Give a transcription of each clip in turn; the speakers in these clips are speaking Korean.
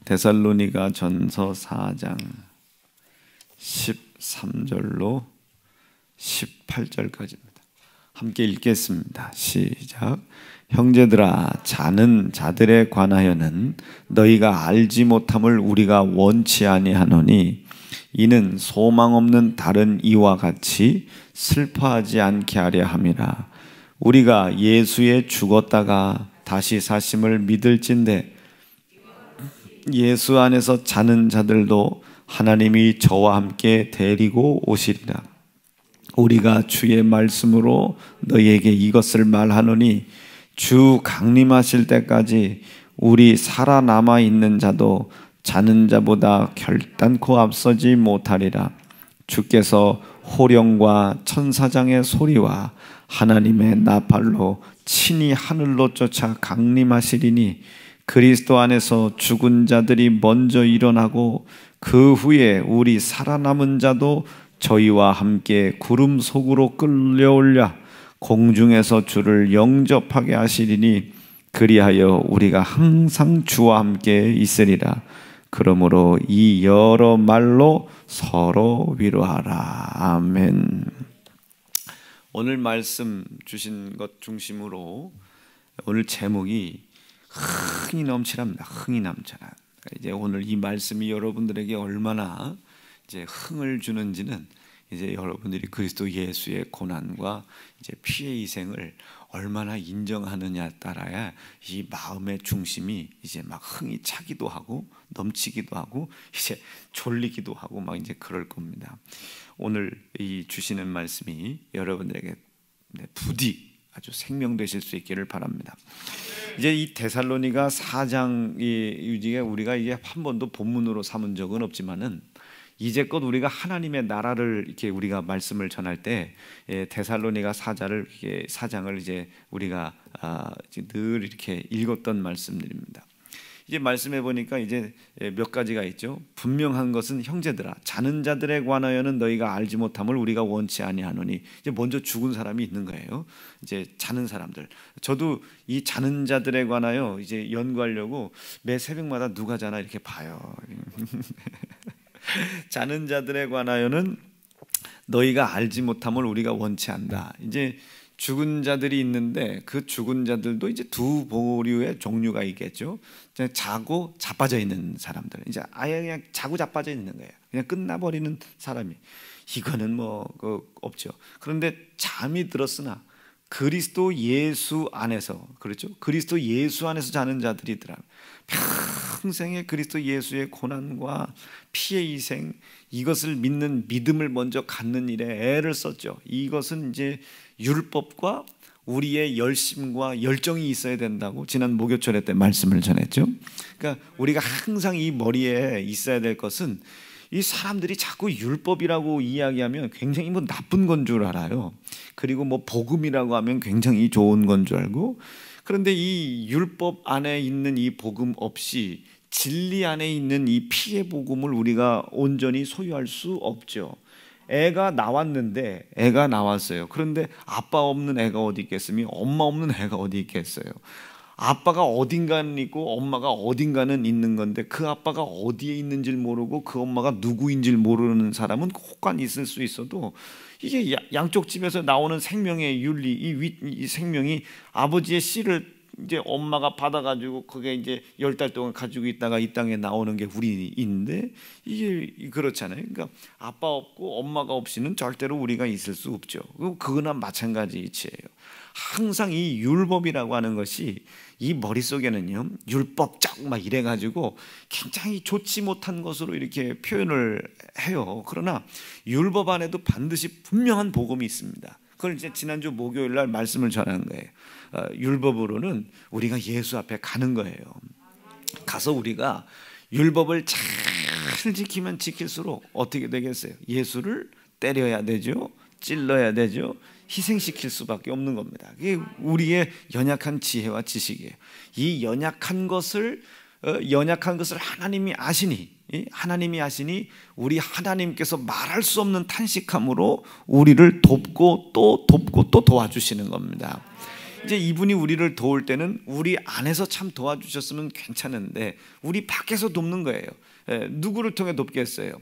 데살로니가 전서 4장 13절로 18절까지입니다. 함께 읽겠습니다. 시작. 형제들아, 자는 자들에 관하여는 너희가 알지 못함을 우리가 원치 아니하노니 이는 소망 없는 다른 이와 같이 슬퍼하지 않게 하려 함이라. 우리가 예수에 죽었다가 다시 사심을 믿을진대 예수 안에서 자는 자들도 하나님이 저와 함께 데리고 오시리라. 우리가 주의 말씀으로 너희에게 이것을 말하노니 주 강림하실 때까지 우리 살아남아 있는 자도 자는 자보다 결단코 앞서지 못하리라. 주께서 호령과 천사장의 소리와 하나님의 나팔로 친히 하늘로 쫓아 강림하시리니 그리스도 안에서 죽은 자들이 먼저 일어나고 그 후에 우리 살아남은 자도 저희와 함께 구름 속으로 끌려올려 공중에서 주를 영접하게 하시리니 그리하여 우리가 항상 주와 함께 있으리라. 그러므로 이 여러 말로 서로 위로하라. 아멘. 오늘 말씀 주신 것 중심으로 오늘 제목이 흥이 넘치랍니다. 흥이 넘쳐라. 이제 오늘 이 말씀이 여러분들에게 얼마나 이제 흥을 주는지는 이제 여러분들이 그리스도 예수의 고난과 이제 피의 희생을 얼마나 인정하느냐에 따라야 이 마음의 중심이 이제 막 흥이 차기도 하고 넘치기도 하고 이제 졸리기도 하고 막 이제 그럴 겁니다. 오늘 이 주시는 말씀이 여러분들에게 부디 아주 생명되실 수 있기를 바랍니다. 이제 이 데살로니가 4장이 우리가 이제 한 번도 본문으로 삼은 적은 없지만은 이제껏 우리가 하나님의 나라를 이렇게 우리가 말씀을 전할 때 데살로니가 4장을 이제 우리가 늘 이렇게 읽었던 말씀들입니다. 이제 말씀해 보니까 이제 몇 가지가 있죠. 분명한 것은 형제들아, 자는 자들에 관하여는 너희가 알지 못함을 우리가 원치 아니하노니, 이제 먼저 죽은 사람이 있는 거예요. 이제 자는 사람들. 저도 이 자는 자들에 관하여 이제 연구하려고 매 새벽마다 누가 자나 이렇게 봐요. 자는 자들에 관하여는 너희가 알지 못함을 우리가 원치 않다. 이제 죽은 자들이 있는데 그 죽은 자들도 이제 두 부류의 종류가 있겠죠. 자고 자빠져 있는 사람들, 이제 아예 그냥 자고 자빠져 있는 거예요. 그냥 끝나버리는 사람이, 이거는 뭐 없죠. 그런데 잠이 들었으나 그리스도 예수 안에서, 그렇죠? 그리스도 예수 안에서 자는 자들이 있더라고요. 평생의 그리스도 예수의 고난과 피의 희생, 이것을 믿는 믿음을 먼저 갖는 일에 애를 썼죠. 이것은 이제 율법과 우리의 열심과 열정이 있어야 된다고 지난 목요철에 때 말씀을 전했죠. 그러니까 우리가 항상 이 머리에 있어야 될 것은, 이 사람들이 자꾸 율법이라고 이야기하면 굉장히 뭐 나쁜 건 줄 알아요. 그리고 뭐 복음이라고 하면 굉장히 좋은 건 줄 알고, 그런데 이 율법 안에 있는 이 복음 없이 진리 안에 있는 이 피의 복음을 우리가 온전히 소유할 수 없죠. 애가 나왔는데, 애가 나왔어요. 그런데 아빠 없는 애가 어디 있겠으며 엄마 없는 애가 어디 있겠어요. 아빠가 어딘가는 있고 엄마가 어딘가는 있는 건데, 그 아빠가 어디에 있는지 모르고 그 엄마가 누구인지 모르는 사람은 혹간 있을 수 있어도, 이게 양쪽 집에서 나오는 생명의 윤리, 이 생명이 아버지의 씨를 이제 엄마가 받아가지고 그게 이제 10달 동안 가지고 있다가 이 땅에 나오는 게 우리인데, 이게 그렇잖아요. 그러니까 아빠 없고 엄마가 없이는 절대로 우리가 있을 수 없죠. 그거나 마찬가지 이치예요. 항상 이 율법이라고 하는 것이 이 머릿속에는요, 율법적 막 이래가지고 굉장히 좋지 못한 것으로 이렇게 표현을 해요. 그러나 율법 안에도 반드시 분명한 복음이 있습니다. 그걸 이제 지난주 목요일 날 말씀을 전한 거예요. 율법으로는 우리가 예수 앞에 가는 거예요. 가서 우리가 율법을 잘 지키면 지킬수록 어떻게 되겠어요? 예수를 때려야 되죠, 찔러야 되죠, 희생시킬 수밖에 없는 겁니다. 그게 우리의 연약한 지혜와 지식이에요. 이 연약한 것을 하나님이 아시니 우리 하나님께서 말할 수 없는 탄식함으로 우리를 돕고 또 도와주시는 겁니다. 이제 이분이 우리를 도울 때는 우리 안에서 참 도와주셨으면 괜찮은데 우리 밖에서 돕는 거예요. 누구를 통해 돕겠어요?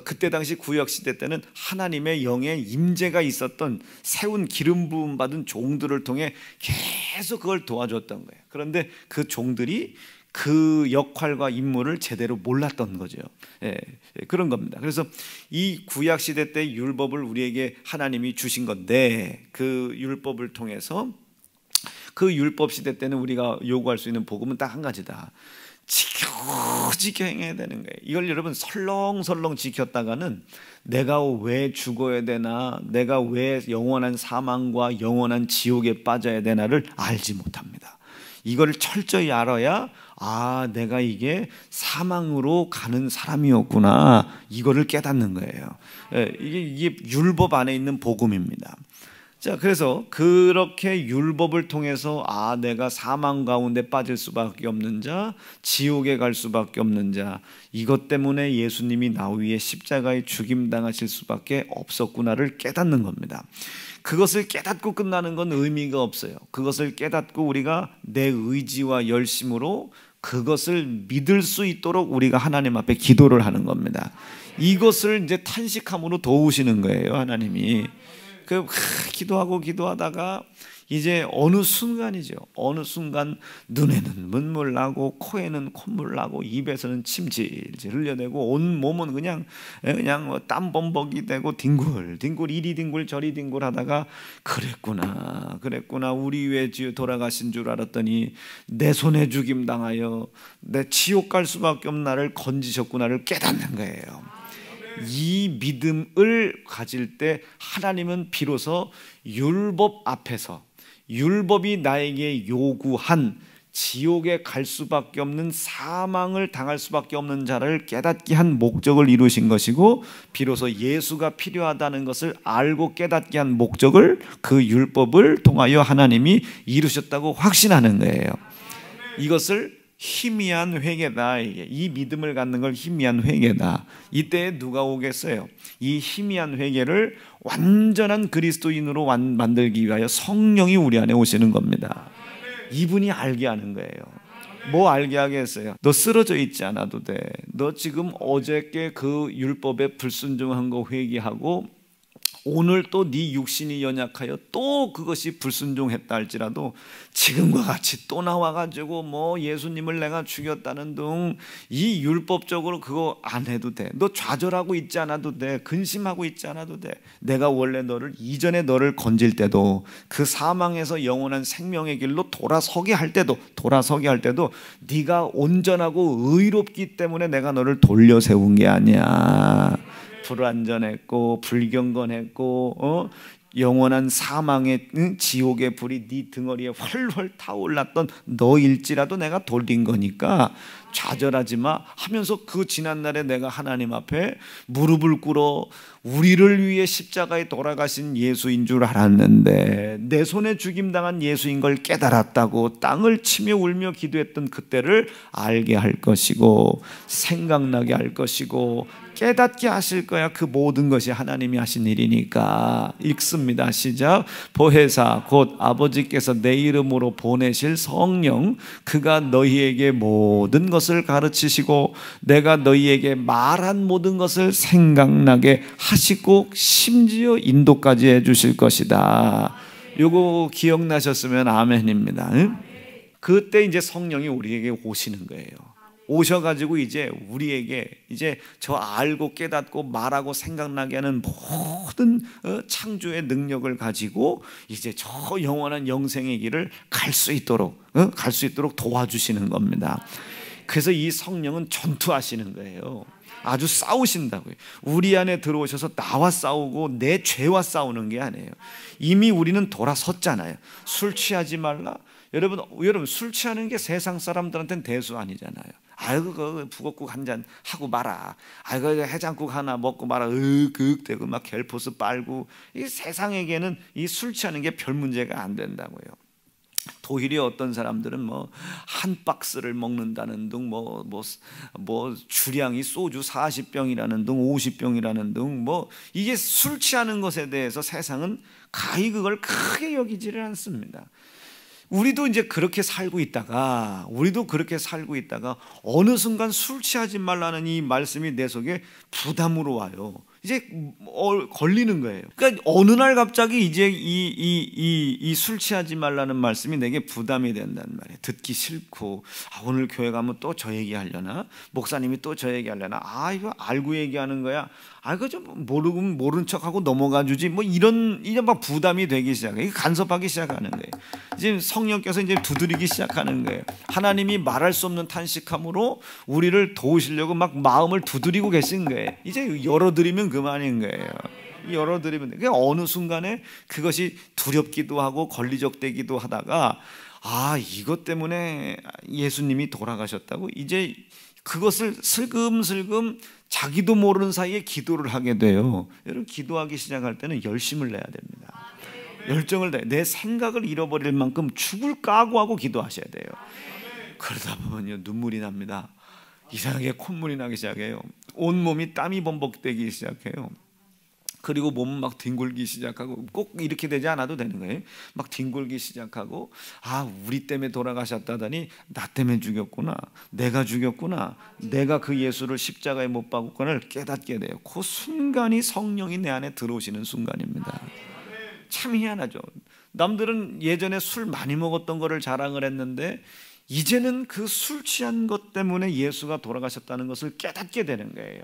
그때 당시 구약시대 때는 하나님의 영의 임재가 있었던 세운 기름 부음 받은 종들을 통해 계속 그걸 도와줬던 거예요. 그런데 그 종들이 그 역할과 임무를 제대로 몰랐던 거죠. 그런 겁니다. 그래서 이 구약시대 때 율법을 우리에게 하나님이 주신 건데 그 율법을 통해서 그 율법 시대 때는 우리가 요구할 수 있는 복음은 딱 한 가지다. 지켜 행해야 되는 거예요. 이걸 여러분 설렁설렁 지켰다가는 내가 왜 죽어야 되나, 내가 왜 영원한 사망과 영원한 지옥에 빠져야 되나를 알지 못합니다. 이걸 철저히 알아야 내가 이게 사망으로 가는 사람이었구나, 이거를 깨닫는 거예요. 이게 율법 안에 있는 복음입니다. 자, 그래서 그렇게 율법을 통해서 내가 사망 가운데 빠질 수밖에 없는 자, 지옥에 갈 수밖에 없는 자, 이것 때문에 예수님이 나 위에 십자가에 죽임당하실 수밖에 없었구나를 깨닫는 겁니다. 그것을 깨닫고 끝나는 건 의미가 없어요. 그것을 깨닫고 우리가 내 의지와 열심으로 그것을 믿을 수 있도록 우리가 하나님 앞에 기도를 하는 겁니다. 이것을 이제 탄식함으로 도우시는 거예요, 하나님이. 기도하고 기도하다가 이제 어느 순간이죠. 어느 순간 눈에는 눈물 나고 코에는 콧물 나고 입에서는 침 질질 흘려내고 온 몸은 그냥 땀 범벅이 되고 뒹굴 이리 뒹굴 저리 뒹굴 하다가 그랬구나 우리 위에 돌아가신 줄 알았더니 내 손에 죽임 당하여 내 지옥 갈 수밖에 없는 나를 건지셨구나를 깨닫는 거예요. 이 믿음을 가질 때 하나님은 비로소 율법 앞에서 율법이 나에게 요구한 지옥에 갈 수밖에 없는 사망을 당할 수밖에 없는 자를 깨닫게 한 목적을 이루신 것이고, 비로소 예수가 필요하다는 것을 알고 깨닫게 한 목적을 그 율법을 통하여 하나님이 이루셨다고 확신하는 거예요. 이것을 희미한 회개다. 이 믿음을 갖는 걸 희미한 회개다. 이때 누가 오겠어요? 이 희미한 회개를 완전한 그리스도인으로 만들기 위하여 성령이 우리 안에 오시는 겁니다. 이분이 알게 하는 거예요. 뭐 알게 하겠어요? 너 쓰러져 있지 않아도 돼. 너 지금 어저께 그 율법에 불순종한 거 회개하고 오늘 또 네 육신이 연약하여 또 그것이 불순종했다 할지라도 지금과 같이 또 나와가지고 뭐 예수님을 내가 죽였다는 등 이 율법적으로 그거 안 해도 돼. 너 좌절하고 있지 않아도 돼. 근심하고 있지 않아도 돼. 내가 원래 이전에 너를 건질 때도 그 사망에서 영원한 생명의 길로 돌아서게 할 때도 네가 온전하고 의롭기 때문에 내가 너를 돌려 세운 게 아니야. 불완전했고 불경건했고 영원한 사망의 지옥의 불이 네 등허리에 훨훨 타올랐던 너일지라도 내가 돌린 거니까 좌절하지 마 하면서 그 지난날에 내가 하나님 앞에 무릎을 꿇어 우리를 위해 십자가에 돌아가신 예수인 줄 알았는데 내 손에 죽임당한 예수인 걸 깨달았다고 땅을 치며 울며 기도했던 그때를 알게 할 것이고 생각나게 할 것이고 깨닫게 하실 거야. 그 모든 것이 하나님이 하신 일이니까. 읽습니다. 시작. 보혜사 곧 아버지께서 내 이름으로 보내실 성령 그가 너희에게 모든 것을 가르치시고 내가 너희에게 말한 모든 것을 생각나게 하시고 심지어 인도까지 해주실 것이다. 요거 기억나셨으면 아멘입니다. 그때 이제 성령이 우리에게 오시는 거예요. 오셔가지고 이제 우리에게 이제 저 알고 깨닫고 말하고 생각나게 하는 모든 창조의 능력을 가지고 이제 저 영원한 영생의 길을 갈 수 있도록 도와주시는 겁니다. 그래서 이 성령은 전투하시는 거예요. 아주 싸우신다고요. 우리 안에 들어오셔서 나와 싸우고 내 죄와 싸우는 게 아니에요. 이미 우리는 돌아섰잖아요. 술 취하지 말라. 여러분 술 취하는 게 세상 사람들한테는 대수 아니잖아요. 아이고 그 북엇국 한 잔 하고 마라. 아이고 해장국 하나 먹고 마라. 대고 막 갤포스 빨고. 이 세상에게는 이 술 취하는 게 별 문제가 안 된다고요. 도리어 어떤 사람들은 뭐 한 박스를 먹는다는 등 뭐 주량이 소주 40병이라는 등 50병이라는 등 뭐 이게 술 취하는 것에 대해서 세상은 가히 그걸 크게 여기지를 않습니다. 우리도 이제 그렇게 살고 있다가 어느 순간 술 취하지 말라는 이 말씀이 내 속에 부담으로 와요. 이제 걸리는 거예요. 그러니까 어느 날 갑자기 이제 이 술 취하지 말라는 말씀이 내게 부담이 된단 말이에요. 듣기 싫고, 오늘 교회 가면 또 저 얘기하려나? 목사님이 또 저 얘기하려나? 이거 알고 얘기하는 거야. 이거 좀 모른 척하고 넘어가 주지. 뭐 이제 막 부담이 되기 시작해요. 간섭하기 시작하는 거예요. 이제 성령께서 이제 두드리기 시작하는 거예요. 하나님이 말할 수 없는 탄식함으로 우리를 도우시려고 막 마음을 두드리고 계신 거예요. 이제 열어드리면 그만인 거예요. 열어드리면 그냥 어느 순간에 그것이 두렵기도 하고 걸리적되기도 하다가 이것 때문에 예수님이 돌아가셨다고 이제 그것을 슬금슬금 자기도 모르는 사이에 기도를 하게 돼요. 여러분, 기도하기 시작할 때는 열심을 내야 됩니다. 열정을 다해 내 생각을 잃어버릴 만큼 죽을 각오하고 기도하셔야 돼요. 그러다 보면요, 눈물이 납니다. 이상하게 콧물이 나기 시작해요. 온몸이 땀이 범벅되기 시작해요. 그리고 몸은 막 뒹굴기 시작하고, 꼭 이렇게 되지 않아도 되는 거예요. 막 뒹굴기 시작하고, 우리 때문에 돌아가셨다더니 나 때문에 죽였구나, 내가 죽였구나, 내가 그 예수를 십자가에 못 박았구나를 깨닫게 돼요. 그 순간이 성령이 내 안에 들어오시는 순간입니다. 참 희한하죠. 남들은 예전에 술 많이 먹었던 거를 자랑을 했는데 이제는 그 술 취한 것 때문에 예수가 돌아가셨다는 것을 깨닫게 되는 거예요.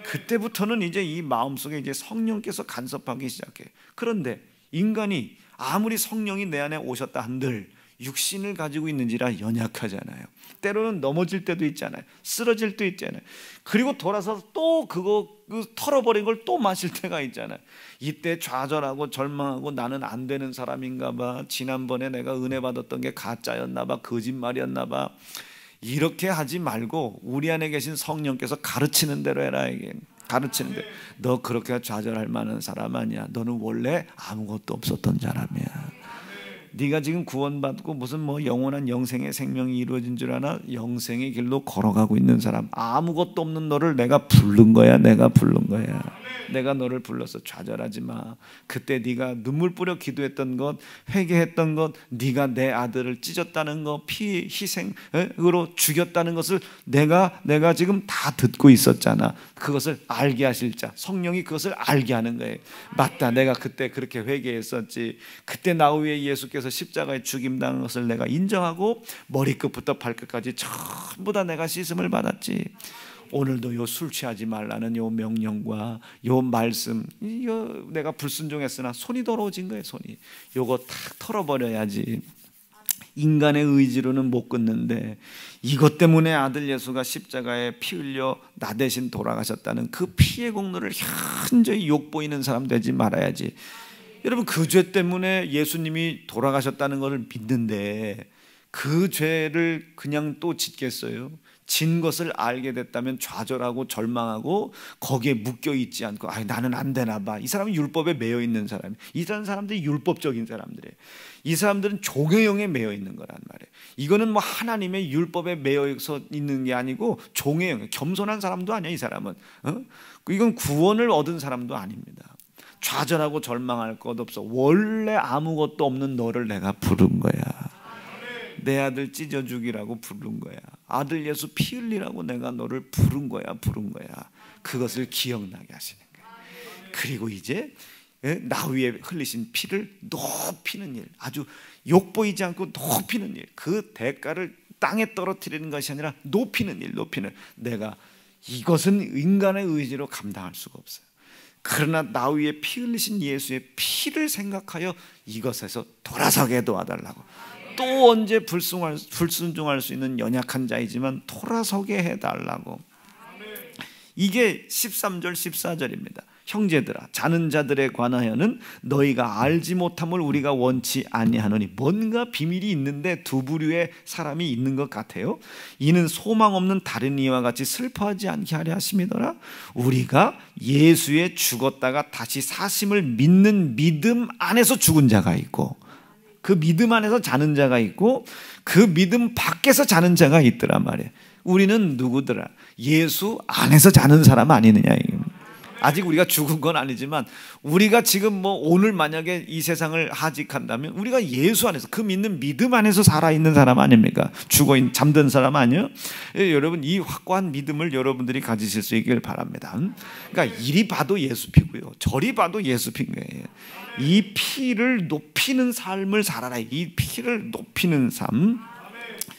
그때부터는 이제 이 마음속에 이제 성령께서 간섭하기 시작해요. 그런데 인간이 아무리 성령이 내 안에 오셨다 한들 육신을 가지고 있는지라 연약하잖아요. 때로는 넘어질 때도 있잖아요. 쓰러질 때도 있잖아요. 그리고 돌아서 또 그 털어버린 걸 또 마실 때가 있잖아요. 이때 좌절하고 절망하고 나는 안 되는 사람인가 봐, 지난번에 내가 은혜 받았던 게 가짜였나 봐, 거짓말이었나 봐. 이렇게 하지 말고 우리 안에 계신 성령께서 가르치는 대로 해라. 이게 가르치는 대로. 너 그렇게 좌절할 만한 사람 아니야. 너는 원래 아무것도 없었던 사람이야. 네가 지금 구원받고 무슨 영원한 영생의 생명이 이루어진 줄 아나? 영생의 길로 걸어가고 있는 사람, 아무것도 없는 너를 내가 부른 거야. 내가 부른 거야. 내가 너를 불러서 좌절하지 마. 그때 네가 눈물 뿌려 기도했던 것, 회개했던 것, 네가 내 아들을 찢었다는 것, 피 희생으로 죽였다는 것을 내가 지금 다 듣고 있었잖아. 그것을 알게 하실 자, 성령이 그것을 알게 하는 거예요. 맞다, 내가 그때 그렇게 회개했었지. 그때 나 위에 예수께서 십자가에 죽임당한 것을 내가 인정하고 머리끝부터 발끝까지 전부 다 내가 씻음을 받았지. 오늘도 요 술 취하지 말라는 요 명령과 요 말씀, 이거 내가 불순종했으나 손이 더러워진 거예요. 손이 요거 탁 털어버려야지. 인간의 의지로는 못 끊는데 이것 때문에 아들 예수가 십자가에 피 흘려 나 대신 돌아가셨다는 그 피의 공로를 현저히 욕보이는 사람 되지 말아야지. 여러분, 그 죄 때문에 예수님이 돌아가셨다는 것을 믿는데 그 죄를 그냥 또 짓겠어요? 진 것을 알게 됐다면 좌절하고 절망하고 거기에 묶여 있지 않고 나는 안 되나 봐. 이 사람은 율법에 매여 있는 사람이에요. 이 사람들이 율법적인 사람들이에요. 이 사람들은 종의 영에 매여 있는 거란 말이에요. 이거는 하나님의 율법에 매여서 있는 게 아니고 종의 영, 겸손한 사람도 아니야. 이 사람은 이건 구원을 얻은 사람도 아닙니다. 좌절하고 절망할 것 없어. 원래 아무것도 없는 너를 내가 부른 거야. 내 아들 찢어 죽이라고 부른 거야. 아들 예수 피 흘리라고 내가 너를 부른 거야. 그것을 기억나게 하시는 거야. 그리고 이제 나 위에 흘리신 피를 높이는 일, 아주 욕보이지 않고 높이는 일, 그 대가를 땅에 떨어뜨리는 것이 아니라 높이는 일, 내가 이것은 인간의 의지로 감당할 수가 없어요. 그러나 나 위에 피 흘리신 예수의 피를 생각하여 이것에서 돌아서게 도와달라고. 또 언제 불순종할 수 있는 연약한 자이지만 돌아서게 해달라고. 이게 13절 14절입니다. 형제들아, 자는 자들에 관하여는 너희가 알지 못함을 우리가 원치 아니하노니. 뭔가 비밀이 있는데 두 부류의 사람이 있는 것 같아요. 이는 소망 없는 다른 이와 같이 슬퍼하지 않게 하려 하심이더라. 우리가 예수의 죽었다가 다시 사심을 믿는 믿음 안에서 죽은 자가 있고, 그 믿음 안에서 자는 자가 있고, 그 믿음 밖에서 자는 자가 있더란 말이에요. 우리는 누구더라? 예수 안에서 자는 사람 아니느냐. 아직 우리가 죽은 건 아니지만 우리가 지금 뭐 오늘 만약에 이 세상을 하직한다면 우리가 예수 안에서 그 믿는 믿음 안에서 살아있는 사람 아닙니까? 죽어있는 잠든 사람 아니에요? 여러분 이 확고한 믿음을 여러분들이 가지실 수 있길 바랍니다. 그러니까 이리 봐도 예수 피고요, 저리 봐도 예수 핀 거예요. 이 피를 높이는 삶을 살아라. 이 피를 높이는 삶.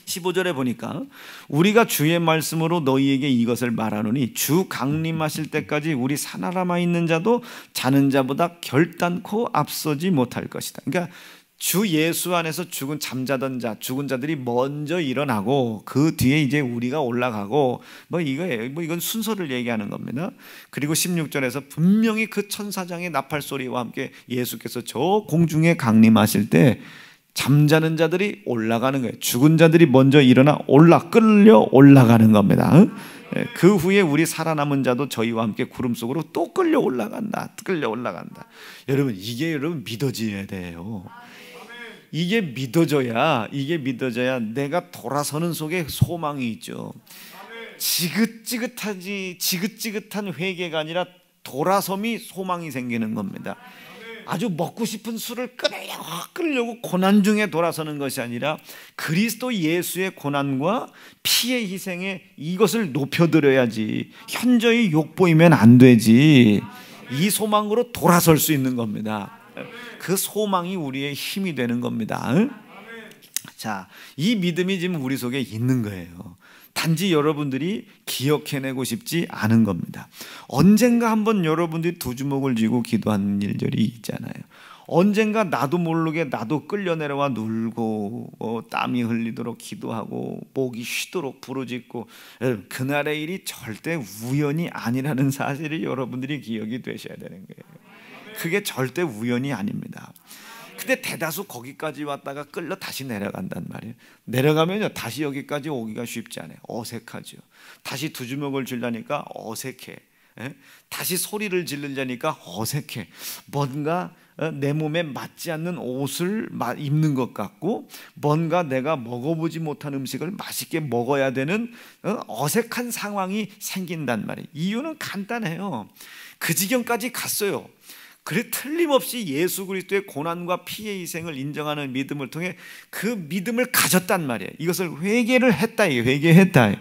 15절에 보니까 우리가 주의 말씀으로 너희에게 이것을 말하노니 주 강림하실 때까지 우리 살아남아 있는 자도 자는 자보다 결단코 앞서지 못할 것이다. 그러니까 주 예수 안에서 죽은 잠자던 자, 죽은 자들이 먼저 일어나고 그 뒤에 이제 우리가 올라가고 뭐 이거예요. 뭐 이건 순서를 얘기하는 겁니다. 그리고 16절에서 분명히 그 천사장의 나팔 소리와 함께 예수께서 저 공중에 강림하실 때 잠자는 자들이 올라가는 거예요. 죽은 자들이 먼저 일어나 끌려 올라가는 겁니다. 그 후에 우리 살아남은 자도 저희와 함께 구름 속으로 또 끌려 올라간다. 여러분 이게 여러분 믿어져야 돼요. 이게 믿어져야 내가 돌아서는 속에 소망이 있죠. 지긋지긋한 회개가 아니라 돌아섬이 소망이 생기는 겁니다. 아주 먹고 싶은 술을 끊으려고 고난 중에 돌아서는 것이 아니라 그리스도 예수의 고난과 피의 희생에 이것을 높여드려야지, 현저히 욕보이면 안 되지. 이 소망으로 돌아설 수 있는 겁니다. 그 소망이 우리의 힘이 되는 겁니다. 자, 이 믿음이 지금 우리 속에 있는 거예요. 단지 여러분들이 기억해내고 싶지 않은 겁니다. 언젠가 한번 여러분들이 두 주먹을 쥐고 기도하는 일들이 있잖아요. 언젠가 나도 모르게 나도 끌려 내려와 눌고 땀이 흘리도록 기도하고 목이 쉬도록 부르짖고, 그날의 일이 절대 우연이 아니라는 사실을 여러분들이 기억이 되셔야 되는 거예요. 그게 절대 우연이 아닙니다. 근데 대다수 거기까지 왔다가 끌려 다시 내려간단 말이에요. 내려가면요 다시 여기까지 오기가 쉽지 않아요. 어색하죠. 다시 두 주먹을 쥐려니까 어색해. 다시 소리를 지르려니까 어색해. 뭔가 내 몸에 맞지 않는 옷을 입는 것 같고, 뭔가 내가 먹어보지 못한 음식을 맛있게 먹어야 되는 어색한 상황이 생긴단 말이에요. 이유는 간단해요. 그 지경까지 갔어요. 그래 틀림없이 예수 그리스도의 고난과 피의 희생을 인정하는 믿음을 통해 그 믿음을 가졌단 말이에요. 이것을 회개를 했다. 회개했다.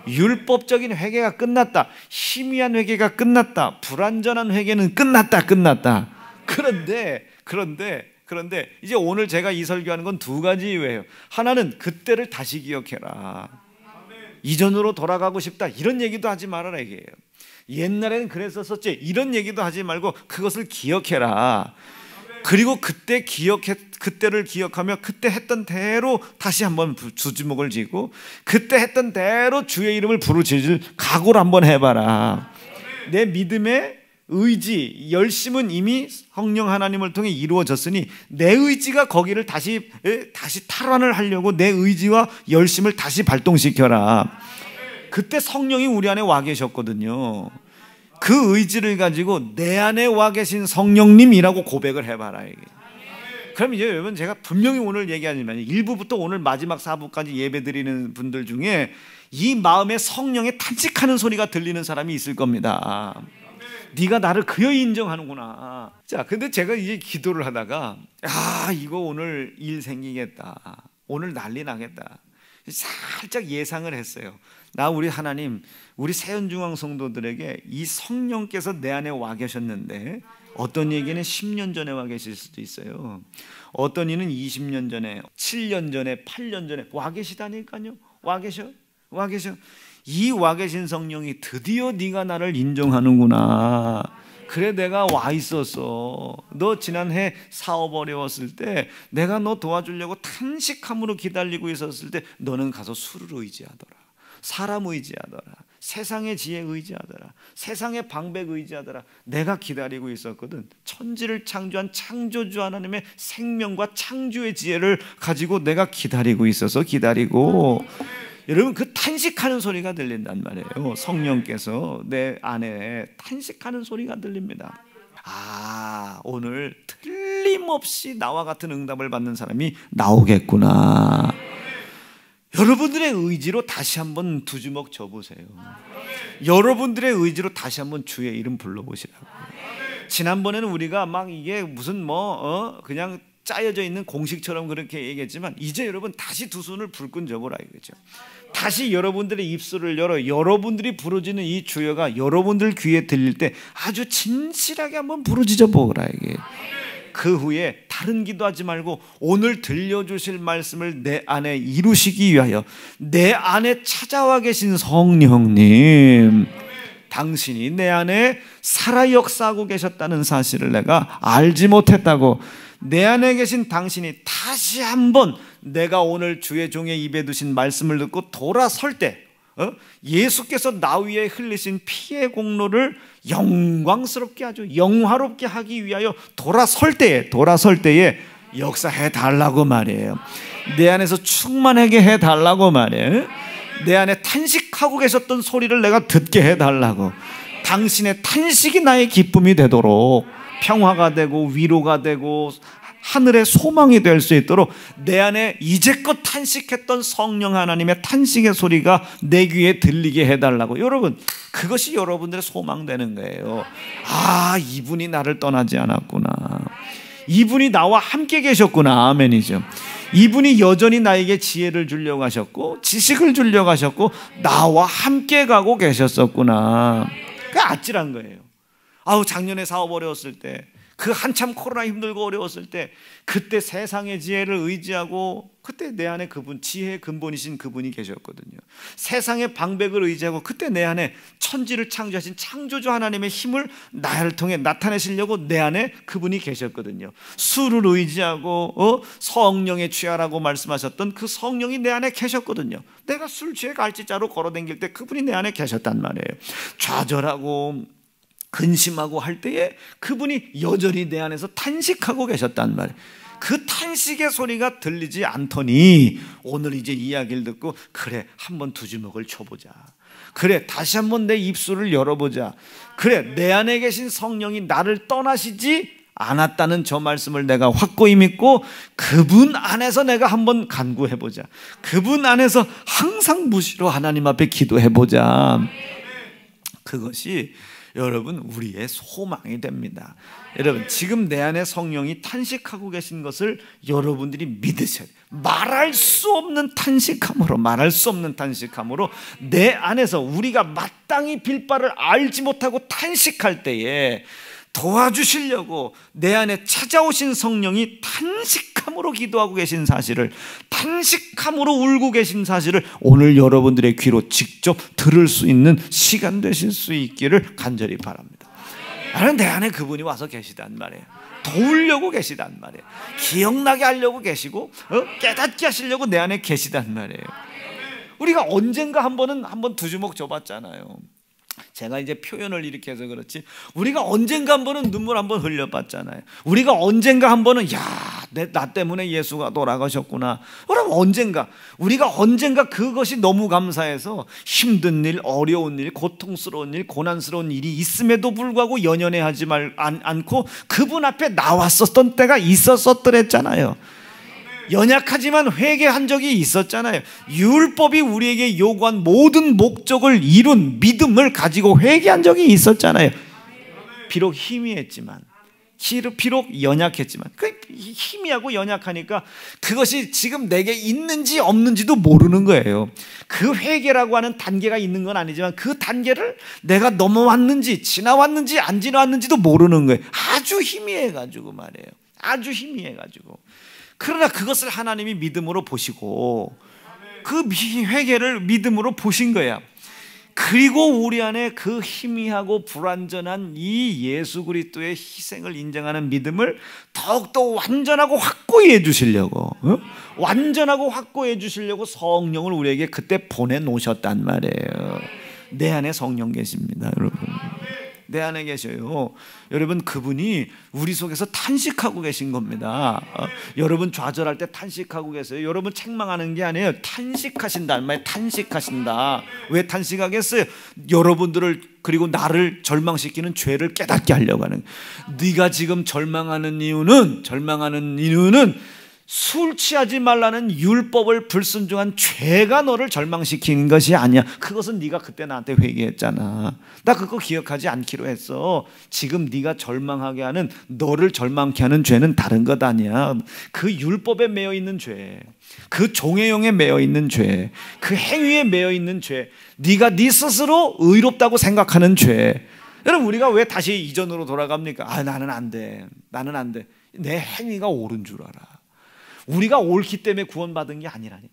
율법적인 회개가 끝났다. 희미한 회개가 끝났다. 불완전한 회개는 끝났다. 그런데 이제 오늘 제가 이 설교하는 건 두 가지 이유예요. 하나는 그때를 다시 기억해라. 이전으로 돌아가고 싶다 이런 얘기도 하지 말아라 이게요. 옛날에는 그랬었었지 이런 얘기도 하지 말고 그것을 기억해라. 그리고 그때를 기억하며 그때 했던 대로 다시 한번 두 주먹을 쥐고 그때 했던 대로 주의 이름을 부르짖을 각오를 한번 해봐라. 내 믿음의 의지, 열심은 이미 성령 하나님을 통해 이루어졌으니 내 의지가 거기를 다시 탈환을 하려고 내 의지와 열심을 다시 발동시켜라. 그때 성령이 우리 안에 와 계셨거든요. 그 의지를 가지고 내 안에 와 계신 성령님이라고 고백을 해봐라. 이게. 그럼 이제 여러분 제가 분명히 오늘 얘기하지만 1부부터 오늘 마지막 4부까지 예배 드리는 분들 중에 이 마음에 성령의 탄식하는 소리가 들리는 사람이 있을 겁니다. 네가 나를 그여이 인정하는구나. 자, 근데 제가 이제 기도를 하다가 이거 오늘 일 생기겠다. 오늘 난리 나겠다. 살짝 예상을 했어요. 우리 하나님, 우리 세연중앙 성도들에게 이 성령께서 내 안에 와 계셨는데 어떤 얘기는 10년 전에 와 계실 수도 있어요. 어떤 이는 20년 전에, 7년 전에, 8년 전에 와 계시다니까요. 와 계셔. 이 와 계신 성령이 드디어 네가 나를 인정하는구나. 그래 내가 와 있었어. 너 지난해 사업 어려웠을 때 내가 너 도와주려고 탄식함으로 기다리고 있었을 때 너는 가서 술을 의지하더라. 사람 의지하더라. 세상의 지혜 의지하더라. 세상의 방백 의지하더라. 내가 기다리고 있었거든. 천지를 창조한 창조주 하나님의 생명과 창조의 지혜를 가지고 내가 기다리고 있어서 기다리고. 여러분 그 탄식하는 소리가 들린단 말이에요. 성령께서 내 안에 탄식하는 소리가 들립니다. 오늘 틀림없이 나와 같은 응답을 받는 사람이 나오겠구나. 여러분들의 의지로 다시 한번 두 주먹 져보세요. 여러분들의 의지로 다시 한번 주의 이름 불러보시라고. 지난번에는 우리가 막 이게 무슨 그냥 짜여져 있는 공식처럼 그렇게 얘기했지만, 이제 여러분 다시 두 손을 불끈 져보라 이거죠. 다시 여러분들의 입술을 열어 여러분들이 부르짖는 이 주여가 여러분들 귀에 들릴 때 아주 진실하게 한번 부르짖어 보라 이게. 그 후에 다른 기도하지 말고 오늘 들려주실 말씀을 내 안에 이루시기 위하여 내 안에 찾아와 계신 성령님, 당신이 내 안에 살아 역사하고 계셨다는 사실을 내가 알지 못했다고, 내 안에 계신 당신이 다시 한번 내가 오늘 주의 종의 입에 두신 말씀을 듣고 돌아설 때 예수께서 나 위에 흘리신 피의 공로를 영광스럽게 아주 영화롭게 하기 위하여 돌아설 때에 역사해 달라고 말이에요. 내 안에서 충만하게 해 달라고 말이에요. 내 안에 탄식하고 계셨던 소리를 내가 듣게 해 달라고. 당신의 탄식이 나의 기쁨이 되도록, 평화가 되고 위로가 되고 하늘의 소망이 될 수 있도록 내 안에 이제껏 탄식했던 성령 하나님의 탄식의 소리가 내 귀에 들리게 해달라고. 여러분, 그것이 여러분들의 소망되는 거예요. 아, 이분이 나를 떠나지 않았구나, 이분이 나와 함께 계셨구나. 아멘이죠. 이분이 여전히 나에게 지혜를 주려고 하셨고 지식을 주려고 하셨고 나와 함께 가고 계셨었구나. 그게 아찔한 거예요. 아우, 작년에 사업 어려웠을 때, 그 한참 코로나 힘들고 어려웠을 때, 그때 세상의 지혜를 의지하고 그때 내 안에 그분, 지혜의 근본이신 그분이 계셨거든요. 세상의 방백을 의지하고 그때 내 안에 천지를 창조하신 창조주 하나님의 힘을 나를 통해 나타내시려고 내 안에 그분이 계셨거든요. 술을 의지하고 성령에 취하라고 말씀하셨던 그 성령이 내 안에 계셨거든요. 내가 술 취해 갈지자로 걸어다닐 때 그분이 내 안에 계셨단 말이에요. 좌절하고 근심하고 할 때에 그분이 여전히 내 안에서 탄식하고 계셨단 말이에요. 그 탄식의 소리가 들리지 않더니 오늘 이제 이야기를 듣고, 그래, 한번 두 주먹을 쳐보자, 그래, 다시 한번 내 입술을 열어보자, 그래, 내 안에 계신 성령이 나를 떠나시지 않았다는 저 말씀을 내가 확고히 믿고 그분 안에서 내가 한번 간구해보자, 그분 안에서 항상 무시로 하나님 앞에 기도해보자. 그것이 여러분 우리의 소망이 됩니다. 여러분, 지금 내 안에 성령이 탄식하고 계신 것을 여러분들이 믿으셔야 돼요. 말할 수 없는 탄식함으로 내 안에서 우리가 마땅히 빌 바를 알지 못하고 탄식할 때에 도와주시려고 내 안에 찾아오신 성령이 탄식함으로 기도하고 계신 사실을, 탄식함으로 울고 계신 사실을 오늘 여러분들의 귀로 직접 들을 수 있는 시간 되실 수 있기를 간절히 바랍니다. 나는 내 안에 그분이 와서 계시단 말이에요. 도우려고 계시단 말이에요. 기억나게 하려고 계시고 깨닫게 하시려고 내 안에 계시단 말이에요. 우리가 언젠가 한번 두 주먹 줘봤잖아요. 제가 이제 표현을 이렇게 해서 그렇지, 우리가 언젠가 한 번은 눈물 한번 흘려봤잖아요. 우리가 언젠가 한 번은 나 때문에 예수가 돌아가셨구나. 그럼 우리가 언젠가 그것이 너무 감사해서 힘든 일, 어려운 일, 고통스러운 일, 고난스러운 일이 있음에도 불구하고 연연해하지 않고 그분 앞에 나왔었던 때가 있었었더랬잖아요. 연약하지만 회개한 적이 있었잖아요. 율법이 우리에게 요구한 모든 목적을 이룬 믿음을 가지고 회개한 적이 있었잖아요. 비록 희미했지만, 비록 연약했지만, 희미하고 연약하니까 그것이 지금 내게 있는지 없는지도 모르는 거예요. 그 회개라고 하는 단계가 있는 건 아니지만 그 단계를 내가 넘어왔는지 지나왔는지 안 지나왔는지도 모르는 거예요. 아주 희미해가지고 말이에요. 아주 희미해가지고. 그러나 그것을 하나님이 믿음으로 보시고 그 회개를 믿음으로 보신 거야. 그리고 우리 안에 그 희미하고 불완전한 이 예수 그리스도의 희생을 인정하는 믿음을 더욱더 완전하고 확고히 해주시려고, 완전하고 확고히 해주시려고 성령을 우리에게 그때 보내놓으셨단 말이에요. 내 안에 성령 계십니다, 여러분. 내 안에 계셔요. 여러분, 그분이 우리 속에서 탄식하고 계신 겁니다. 여러분 좌절할 때 탄식하고 계세요. 여러분 책망하는 게 아니에요. 탄식하신다. 말이에요. 탄식하신다. 왜 탄식하겠어요? 여러분들을, 그리고 나를 절망시키는 죄를 깨닫게 하려고 하는. 네가 지금 절망하는 이유는 술 취하지 말라는 율법을 불순종한 죄가 너를 절망시키는 것이 아니야. 그것은 네가 그때 나한테 회개했잖아. 나 그거 기억하지 않기로 했어. 지금 네가 절망하게 하는, 너를 절망케 하는 죄는 다른 것 아니야. 그 율법에 매여 있는 죄, 그 종의 영에 매여 있는 죄, 그 행위에 매여 있는 죄, 네가 네 스스로 의롭다고 생각하는 죄. 여러분, 우리가 왜 다시 이전으로 돌아갑니까? 나는 안 돼. 나는 안 돼. 내 행위가 옳은 줄 알아. 우리가 옳기 때문에 구원받은 게 아니라니.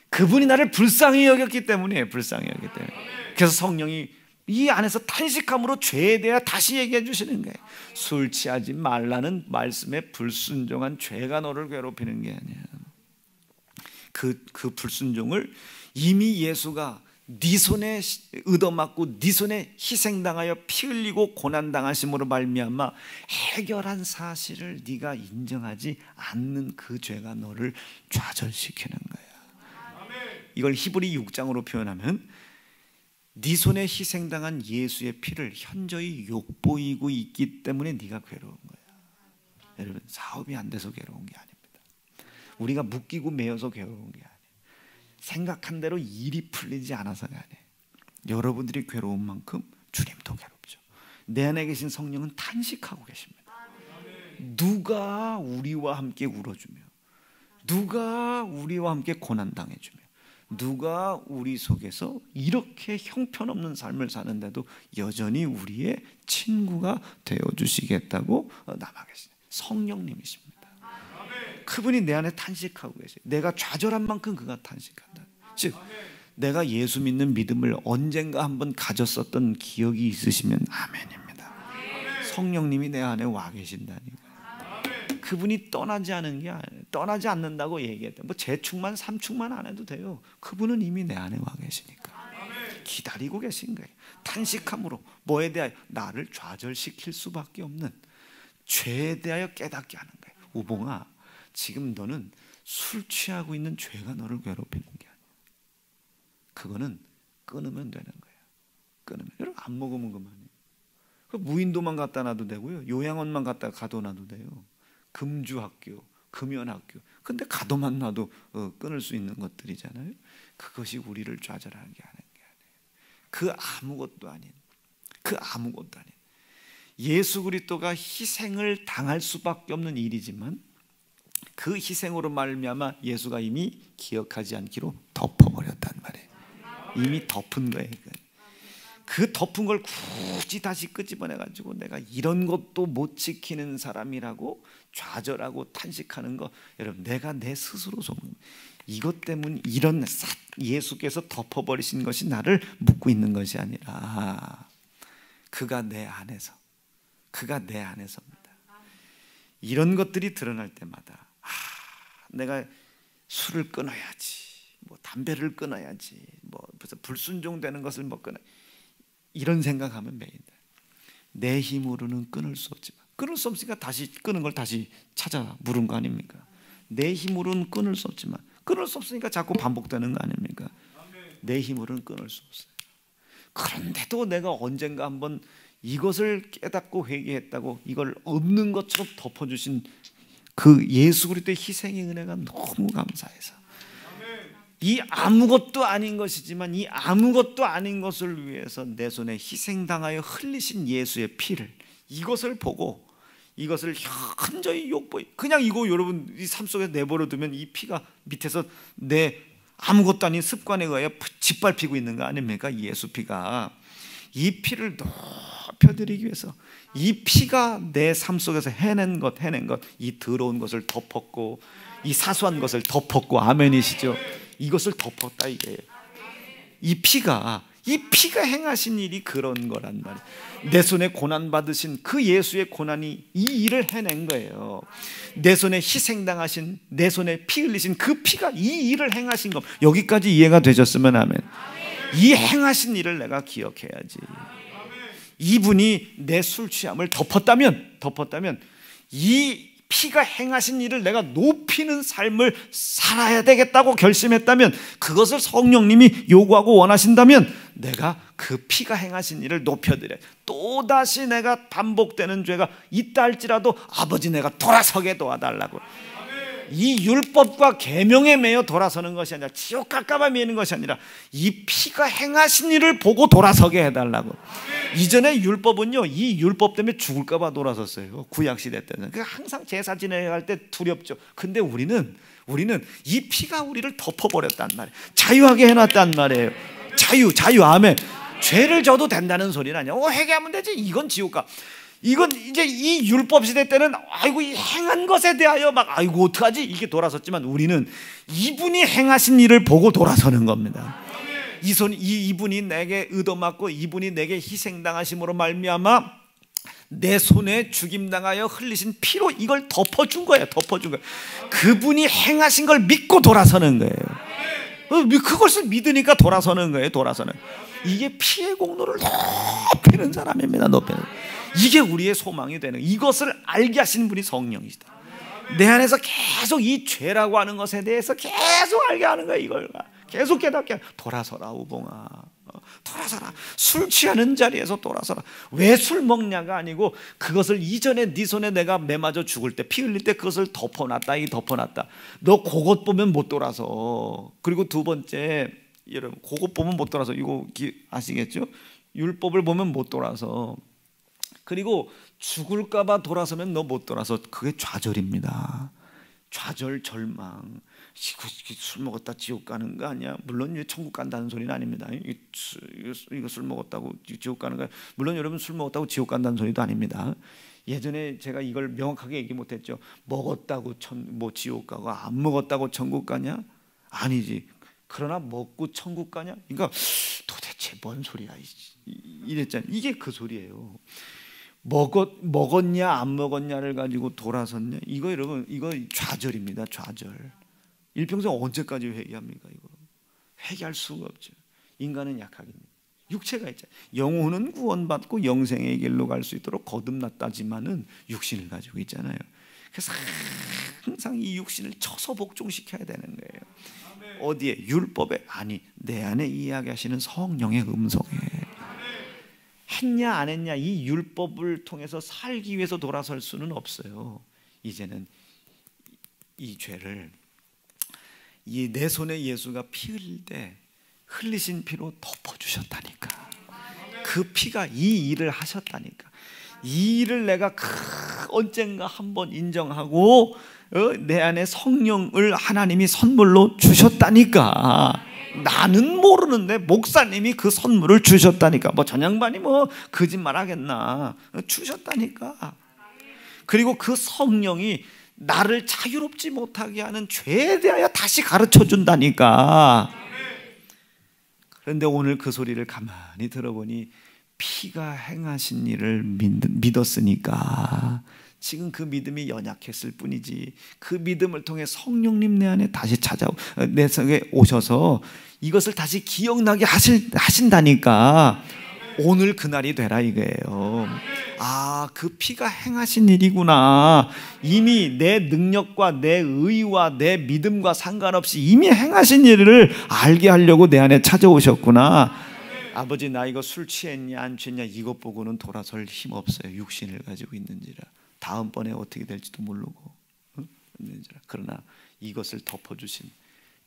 그분이 나를 불쌍히 여겼기 때문이에요. 불쌍히 여겼기 때문에. 그래서 성령이 이 안에서 탄식함으로 죄에 대해 다시 얘기해 주시는 거예요. 술 취하지 말라는 말씀에 불순종한 죄가 너를 괴롭히는 게 아니야. 그 불순종을 이미 예수가 네 손에 얻어맞고 네 손에 희생당하여 피 흘리고 고난당하심으로 말미암아 해결한 사실을 네가 인정하지 않는 그 죄가 너를 좌절시키는 거야. 이걸 히브리 6장으로 표현하면 네 손에 희생당한 예수의 피를 현저히 욕보이고 있기 때문에 네가 괴로운 거야. 여러분, 사업이 안 돼서 괴로운 게 아닙니다. 우리가 묶이고 매여서 괴로운 게 아니에요. 생각한 대로 일이 풀리지 않아서가 아니에요. 여러분들이 괴로운 만큼 주님도 괴롭죠. 내 안에 계신 성령은 탄식하고 계십니다. 누가 우리와 함께 울어주며, 누가 우리와 함께 고난당해주며, 누가 우리 속에서 이렇게 형편없는 삶을 사는데도 여전히 우리의 친구가 되어주시겠다고 남아 계십니다. 성령님이십니다. 그분이 내 안에 탄식하고 계세요. 내가 좌절한 만큼 그가 탄식한다. 즉, 내가 예수 믿는 믿음을 언젠가 한번 가졌었던 기억이 있으시면 아멘입니다. 성령님이 내 안에 와 계신다니까. 그분이 떠나지 않은 게 아니에요. 떠나지 않는다고 얘기했다. 뭐 재충만 삼충만 안 해도 돼요. 그분은 이미 내 안에 와 계시니까 기다리고 계신 거예요. 탄식함으로 뭐에 대하여? 나를 좌절시킬 수밖에 없는 죄에 대하여 깨닫게 하는 거예요. 우봉아, 지금 너는 술 취하고 있는 죄가 너를 괴롭히는 게 아니야. 그거는 끊으면 되는 거야. 끊으면. 여러분, 안 먹으면 그만이에요. 무인도만 갖다 놔도 되고요, 요양원만 갖다 가둬놔도 돼요. 금주학교, 금연학교. 근데 가둬만 놔도 끊을 수 있는 것들이잖아요. 그것이 우리를 좌절하게 하는 게 아니에요. 그 아무것도 아닌, 그 아무것도 아닌 예수 그리스도가 희생을 당할 수밖에 없는 일이지만 그 희생으로 말미암아 예수가 이미 기억하지 않기로 덮어버렸단 말이에요. 이미 덮은 거예요. 그 덮은 걸 굳이 다시 끄집어내가지고 내가 이런 것도 못 지키는 사람이라고 좌절하고 탄식하는 거, 여러분, 내가 내 스스로 속는 이것 때문에 이런 예수께서 덮어버리신 것이 나를 묶고 있는 것이 아니라 그가 내 안에서, 그가 내 안에서입니다. 이런 것들이 드러날 때마다 내가 술을 끊어야지, 뭐 담배를 끊어야지, 뭐 불순종되는 것을 뭐 끊어, 이런 생각하면 매인다. 내 힘으로는 끊을 수 없지만, 끊을 수 없으니까 다시 끊은 걸 다시 찾아 물은 거 아닙니까? 내 힘으로는 끊을 수 없지만, 끊을 수 없으니까 자꾸 반복되는 거 아닙니까? 내 힘으로는 끊을 수 없어요. 그런데도 내가 언젠가 한번 이것을 깨닫고 회개했다고 이걸 없는 것처럼 덮어주신 그 예수 그리스도의 희생의 은혜가 너무 감사해서, 이 아무것도 아닌 것이지만 이 아무것도 아닌 것을 위해서 내 손에 희생당하여 흘리신 예수의 피를, 이것을 보고 이것을 현저히 욕보이, 그냥 이거 여러분 이 삶 속에 내버려 두면 이 피가 밑에서 내 아무것도 아닌 습관에 의하여 짓밟히고 있는 거 아닙니까? 예수 피가. 이 피를 높여드리기 위해서 이 피가 내 삶 속에서 해낸 것, 이 더러운 것을 덮었고 이 사소한 것을 덮었고, 아멘이시죠? 이것을 덮었다 이게. 이 피가 행하신 일이 그런 거란 말이에요. 내 손에 고난 받으신 그 예수의 고난이 이 일을 해낸 거예요. 내 손에 희생당하신, 내 손에 피 흘리신 그 피가 이 일을 행하신 것. 여기까지 이해가 되셨으면 아멘. 이 행하신 일을 내가 기억해야지. 이분이 내 술 취함을 덮었다면 이 피가 행하신 일을 내가 높이는 삶을 살아야 되겠다고 결심했다면, 그것을 성령님이 요구하고 원하신다면 내가 그 피가 행하신 일을 높여드려요. 또다시 내가 반복되는 죄가 있다 할지라도 아버지 내가 돌아서게 도와달라고. 이 율법과 계명에 매여 돌아서는 것이 아니라, 지옥 갈까봐 매이는 것이 아니라 이 피가 행하신 일을 보고 돌아서게 해달라고. 이전에 율법은요, 이 율법 때문에 죽을까봐 돌아섰어요. 구약시대 때는 항상 제사 지내갈 때 두렵죠. 근데 우리는 이 피가 우리를 덮어버렸단 말이에요. 자유하게 해놨단 말이에요. 자유, 아멘. 죄를 져도 된다는 소리는 아니야. 회개하면 되지. 이건 지옥 가. 이건 이제 이 율법 시대 때는 아이고 이 행한 것에 대하여 막 아이고 어떡하지 이게 돌아섰지만, 우리는 이분이 행하신 일을 보고 돌아서는 겁니다. 이분이 내게 의도맞고 이분이 내게 희생당하심으로 말미암아 내 손에 죽임당하여 흘리신 피로 이걸 덮어준 거예요. 그분이 행하신 걸 믿고 돌아서는 거예요. 그것을 믿으니까 돌아서는 거예요. 이게 피의 공로를 높이는 사람입니다. 이게 우리의 소망이 되는, 이것을 알게 하시는 분이 성령이시다. 내 안에서 계속 이 죄라고 하는 것에 대해서 계속 알게 하는 거야. 이걸 계속 깨닫게. 돌아서라 우봉아, 돌아서라. 술 취하는 자리에서 돌아서라. 왜 술 먹냐가 아니고, 그것을 이전에 네 손에 내가 매맞아 죽을 때, 피 흘릴 때 그것을 덮어놨다. 너 그것 보면 못 돌아서. 그리고 두 번째, 여러분 그것 보면 못 돌아서. 이거 아시겠죠? 율법을 보면 못 돌아서. 그리고 죽을까봐 돌아서면 너 못 돌아서. 그게 좌절입니다. 좌절, 절망. 술 먹었다 지옥 가는 거 아니야? 물론 천국 간다는 소리는 아닙니다. 이거 술 먹었다고 지옥 가는 거야? 물론 여러분 술 먹었다고 지옥 간다는 소리도 아닙니다. 예전에 제가 이걸 명확하게 얘기 못했죠. 먹었다고 지옥 가고 안 먹었다고 천국 가냐? 아니지. 그러나 먹고 천국 가냐? 그러니까 도대체 뭔 소리야 이랬잖아요. 이게 그 소리예요. 먹었냐 안 먹었냐를 가지고 돌아섰냐, 이거 여러분, 이거 좌절입니다. 좌절. 일평생 언제까지 회개합니까? 이거 회개할 수가 없죠. 인간은 약하겠습니다. 육체가 있잖아요. 영혼은 구원받고 영생의 길로 갈 수 있도록 거듭났다지만은 육신을 가지고 있잖아요. 그래서 항상 이 육신을 쳐서 복종시켜야 되는 거예요. 어디에? 율법에? 아니, 내 안에 이야기하시는 성령의 음성에. 했냐 안 했냐, 이 율법을 통해서 살기 위해서 돌아설 수는 없어요. 이제는 이 죄를 이 내 손에 예수가 피 흘릴 때 흘리신 피로 덮어주셨다니까. 그 피가 이 일을 하셨다니까. 이 일을 내가 언젠가 한번 인정하고 내 안에 성령을 하나님이 선물로 주셨다니까. 나는 모르는데 목사님이 그 선물을 주셨다니까. 전양반이 거짓말 하겠나. 주셨다니까. 그리고 그 성령이 나를 자유롭지 못하게 하는 죄에 대하여 다시 가르쳐 준다니까. 그런데 오늘 그 소리를 가만히 들어보니 피가 행하신 일을 믿었으니까 지금 그 믿음이 연약했을 뿐이지, 그 믿음을 통해 성령님 내 안에 다시 내 속에 오셔서 이것을 다시 기억나게 하신다니까. 오늘 그날이 되라 이거예요. 아, 그 피가 행하신 일이구나. 이미 내 능력과 내 의와 내 믿음과 상관없이 이미 행하신 일을 알게 하려고 내 안에 찾아오셨구나. 아버지, 나 이거 술 취했냐 안 취했냐 이것 보고는 돌아설 힘 없어요. 육신을 가지고 있는지라. 다음번에 어떻게 될지도 모르고. 그러나 이것을 덮어주신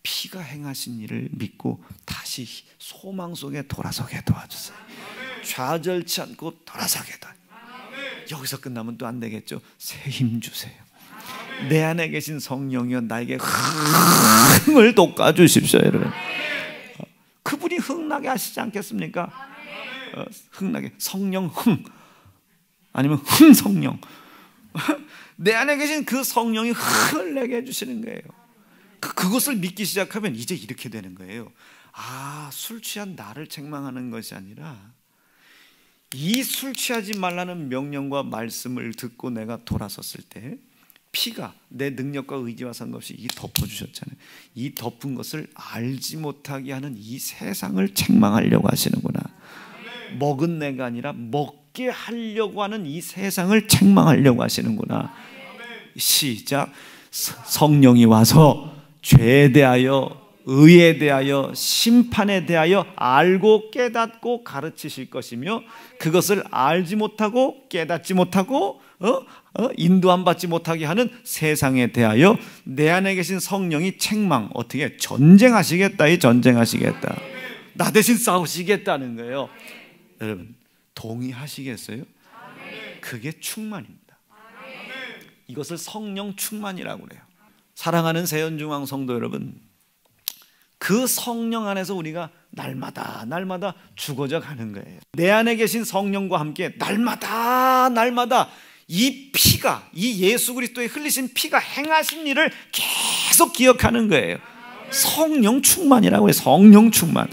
피가 행하신 일을 믿고 다시 소망 속에 돌아서게 도와주세요. 좌절치 않고 돌아서게 도와주세요. 여기서 끝나면 또 안 되겠죠. 새 힘 주세요. 내 안에 계신 성령이여 나에게 흥을 돋궈 주십시오. 여러분, 그분이 흥나게 하시지 않겠습니까? 흥나게. 성령 흥 아니면 흥성령. 내 안에 계신 그 성령이 흥을 내게 해주시는 거예요. 그것을 믿기 시작하면 이제 이렇게 되는 거예요. 아, 술 취한 나를 책망하는 것이 아니라 이 술 취하지 말라는 명령과 말씀을 듣고 내가 돌아섰을 때 피가 내 능력과 의지와 상관없이 이 덮어주셨잖아요. 이 덮은 것을 알지 못하게 하는 이 세상을 책망하려고 하시는구나. 먹은 내가 아니라 먹게 하려고 하는 이 세상을 책망하려고 하시는구나. 시작. 성령이 와서 죄에 대하여 의에 대하여 심판에 대하여 알고 깨닫고 가르치실 것이며 그것을 알지 못하고 깨닫지 못하고 인도함 받지 못하게 하는 세상에 대하여 내 안에 계신 성령이 책망, 어떻게 전쟁하시겠다. 이 전쟁하시겠다. 나 대신 싸우시겠다는 거예요. 여러분 동의하시겠어요? 그게 충만입니다. 이것을 성령 충만이라고 그래요. 사랑하는 세연중앙 성도 여러분, 그 성령 안에서 우리가 날마다 죽어져 가는 거예요. 내 안에 계신 성령과 함께 날마다 이 피가, 이 예수 그리스도의 흘리신 피가 행하신 일을 계속 기억하는 거예요. 성령 충만이라고 해요. 성령 충만.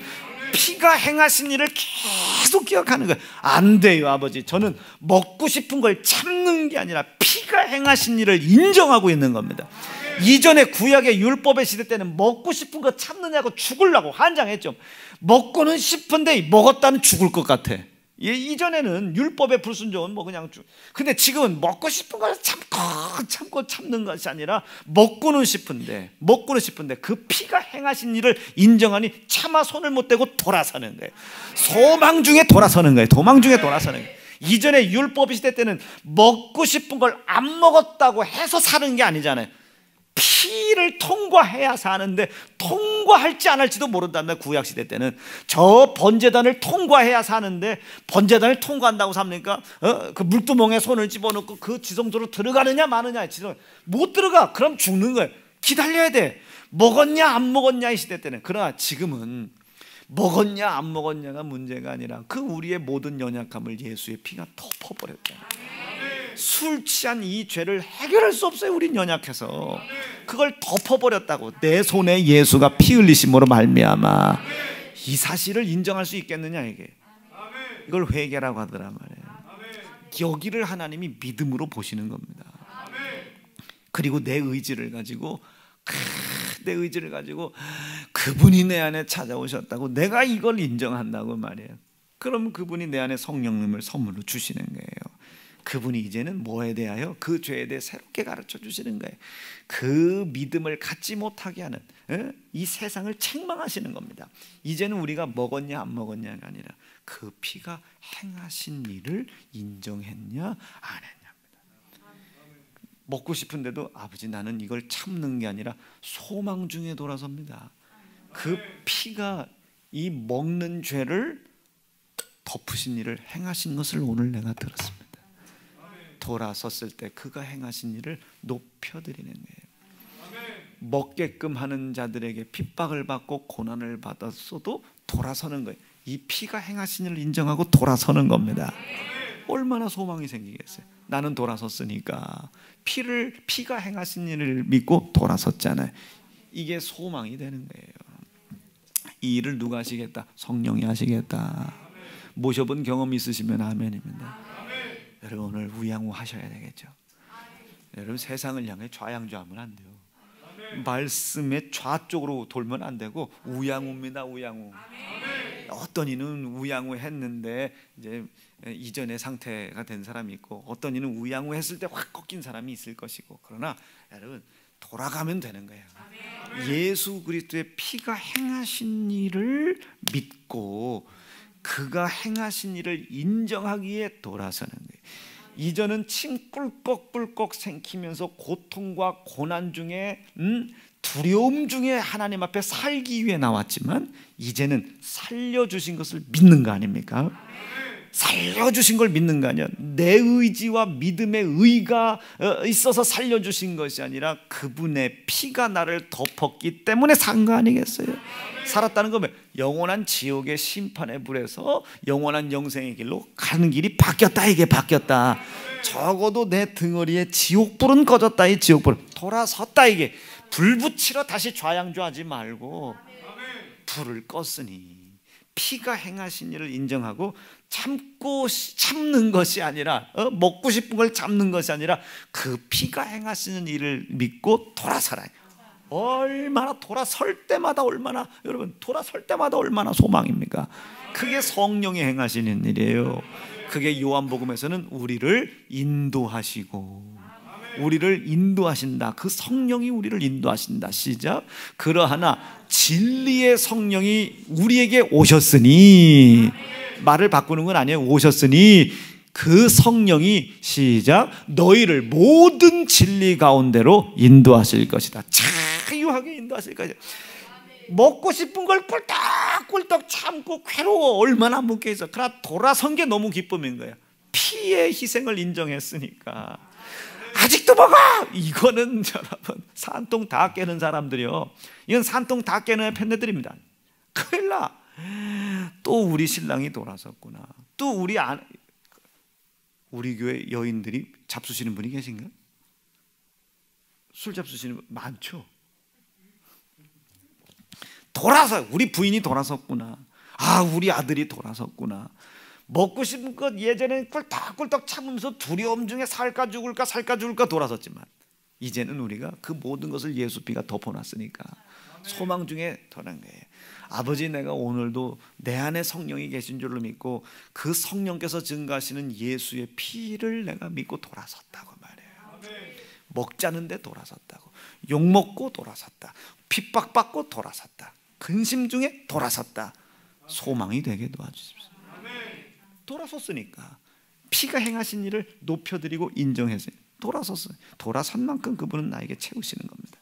피가 행하신 일을 계속 기억하는 거예요. 안 돼요, 아버지. 저는 먹고 싶은 걸 참는 게 아니라 피가 행하신 일을 인정하고 있는 겁니다. 이전에 구약의 율법의 시대 때는 먹고 싶은 거 참느냐고 죽으려고 환장했죠. 먹고는 싶은데 먹었다는 죽을 것 같아. 이전에는 율법의 불순종은 그냥 근데 지금은 먹고 싶은 걸 참고 참는 것이 아니라 먹고는 싶은데 그 피가 행하신 일을 인정하니 차마 손을 못 대고 돌아서는 거예요. 소망 중에 돌아서는 거예요. 도망 중에 돌아서는 거예요. 이전에 율법의 시대 때는 먹고 싶은 걸 안 먹었다고 해서 사는 게 아니잖아요. 피를 통과해야 사는데 통과할지 안 할지도 모른단다. 구약시대 때는 저 번제단을 통과해야 사는데 번제단을 통과한다고 삽니까? 그 물두멍에 손을 집어넣고 그 지성소로 들어가느냐 마느냐. 못 들어가. 그럼 죽는 거예요. 기다려야 돼. 먹었냐 안 먹었냐 이 시대 때는. 그러나 지금은 먹었냐 안 먹었냐가 문제가 아니라 그 우리의 모든 연약함을 예수의 피가 덮어버렸다. 술 취한 이 죄를 해결할 수 없어요. 우린 연약해서. 그걸 덮어버렸다고. 내 손에 예수가 피 흘리심으로 말미암아. 이 사실을 인정할 수 있겠느냐 이게. 이걸 회개라고 하더라 말이에요. 여기를 하나님이 믿음으로 보시는 겁니다. 그리고 내 의지를 가지고 그분이 내 안에 찾아오셨다고 내가 이걸 인정한다고 말이에요. 그럼 그분이 내 안에 성령님을 선물로 주시는 거예요. 그분이 이제는 뭐에 대하여 그 죄에 대해 새롭게 가르쳐 주시는 거예요. 그 믿음을 갖지 못하게 하는 이 세상을 책망하시는 겁니다. 이제는 우리가 먹었냐 안 먹었냐가 아니라 그 피가 행하신 일을 인정했냐 안 했냐입니다. 먹고 싶은데도 아버지 나는 이걸 참는 게 아니라 소망 중에 돌아섭니다. 그 피가 이 먹는 죄를 덮으신 일을 행하신 것을 오늘 내가 들었습니다. 돌아섰을 때 그가 행하신 일을 높여드리는 거예요. 먹게끔 하는 자들에게 핍박을 받고 고난을 받았어도 돌아서는 거예요. 이 피가 행하신 일을 인정하고 돌아서는 겁니다. 얼마나 소망이 생기겠어요. 나는 돌아섰으니까. 피가 행하신 일을 믿고 돌아섰잖아요. 이게 소망이 되는 거예요. 이 일을 누가 하시겠다? 성령이 하시겠다. 모셔본 경험이 있으시면 아멘입니다. 여러분 오늘 우양우 하셔야 되겠죠. 여러분 세상을 향해 좌양좌하면 안 돼요. 말씀의 좌쪽으로 돌면 안 되고 우양우입니다. 우양우. 어떤 이는 우양우 했는데 이제 이전의 상태가 된 사람이 있고 어떤 이는 우양우 했을 때 확 꺾인 사람이 있을 것이고 그러나 여러분 돌아가면 되는 거예요. 예수 그리스도의 피가 행하신 일을 믿고 그가 행하신 일을 인정하기에 돌아서는 거예요. 이전은 침 꿀꺽꿀꺽 생기면서 고통과 고난 중에 두려움 중에 하나님 앞에 살기 위해 나왔지만 이제는 살려주신 것을 믿는 거 아닙니까? 살려주신 걸 믿는 거 아니야. 내 의지와 믿음의 의가 있어서 살려주신 것이 아니라 그분의 피가 나를 덮었기 때문에 산 거 아니겠어요? 살았다는 거면 영원한 지옥의 심판의 불에서 영원한 영생의 길로 가는 길이 바뀌었다. 이게 바뀌었다. 적어도 내 등허리에 지옥불은 꺼졌다. 이 지옥불 돌아섰다. 이게 불 붙이러 다시 좌양좌하지 말고 불을 껐으니 피가 행하신 일을 인정하고 참는 것이 아니라 먹고 싶은 걸 참는 것이 아니라 그 피가 행하시는 일을 믿고 돌아서라. 얼마나 돌아설 때마다 여러분 돌아설 때마다 얼마나 소망입니까? 그게 성령이 행하시는 일이에요. 그게 요한복음에서는 우리를 인도하시고 우리를 인도하신다. 그 성령이 우리를 인도하신다. 시작. 그러하나 진리의 성령이 우리에게 오셨으니, 말을 바꾸는 건 아니에요. 오셨으니 그 성령이 시작 너희를 모든 진리 가운데로 인도하실 것이다. 자유하게 인도하실 것이다. 먹고 싶은 걸 꿀떡꿀떡 참고 괴로워 얼마나 묵게 있어. 그러나 돌아선 게 너무 기쁨인 거야. 피의 희생을 인정했으니까. 아직도 먹어. 이거는 여러분 산통 다 깨는 사람들이요, 이건 산통 다 깨는 팬네들입니다. 큰일 나. 또 우리 신랑이 돌아섰구나. 또 우리 교회 여인들이 잡수시는 분이 계신가? 술 잡수시는 분 많죠. 우리 부인이 돌아섰구나. 아, 우리 아들이 돌아섰구나. 먹고 싶은 것 예전에는 꿀떡꿀떡 참으면서 두려움 중에 살까 죽을까 돌아섰지만, 이제는 우리가 그 모든 것을 예수 피가 덮어놨으니까 소망 중에 더난 거예요. 아버지, 내가 오늘도 내 안에 성령이 계신 줄로 믿고 그 성령께서 증가하시는 예수의 피를 내가 믿고 돌아섰다고 말해요. 먹자는데 돌아섰다고, 욕먹고 돌아섰다, 핍박받고 돌아섰다, 근심 중에 돌아섰다. 소망이 되게 도와주십시오. 돌아섰으니까 피가 행하신 일을 높여드리고 인정했어요. 돌아섰어요. 돌아선 만큼 그분은 나에게 채우시는 겁니다.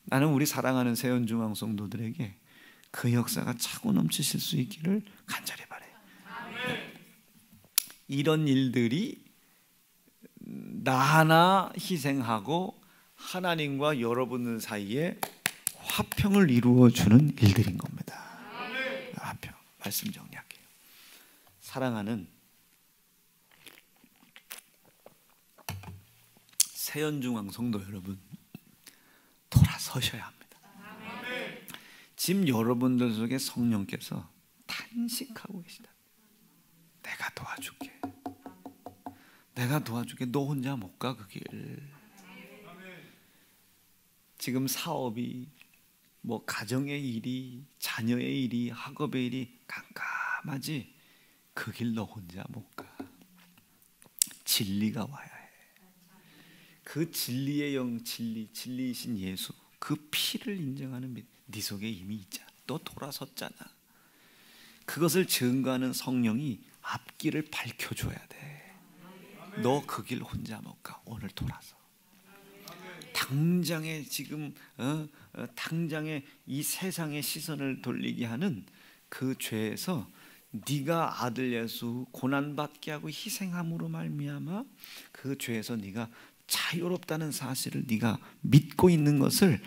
나는 우리 사랑하는 세연중앙 성도들에게 그 역사가 차고 넘치실 수 있기를 간절히 바라요. 이런 일들이 나 하나 희생하고 하나님과 여러분 사이에 화평을 이루어주는 일들인 겁니다. 화평. 말씀 정리할게요. 사랑하는 세연중앙 성도 여러분, 돌아서셔야 합니다. 지금 여러분들 속에 성령께서 탄식하고 계시다. 내가 도와줄게. 내가 도와줄게. 너 혼자 못 가 그 길. 지금 사업이 뭐 가정의 일이, 자녀의 일이, 학업의 일이 깜깜하지 그 길 너 혼자 못 가. 진리가 와야 해. 그 진리의 영, 진리이신 예수, 그 피를 인정하는 믿음, 네 속에 이미 있잖아. 너 돌아섰잖아. 그것을 증거하는 성령이 앞길을 밝혀줘야 돼. 너 그 길 혼자 못 가. 오늘 돌아서. 당장에 지금 당장에 이 세상의 시선을 돌리게 하는 그 죄에서 네가 아들 예수 고난받게 하고 희생함으로 말미암아 그 죄에서 네가 자유롭다는 사실을 네가 믿고 있는 것을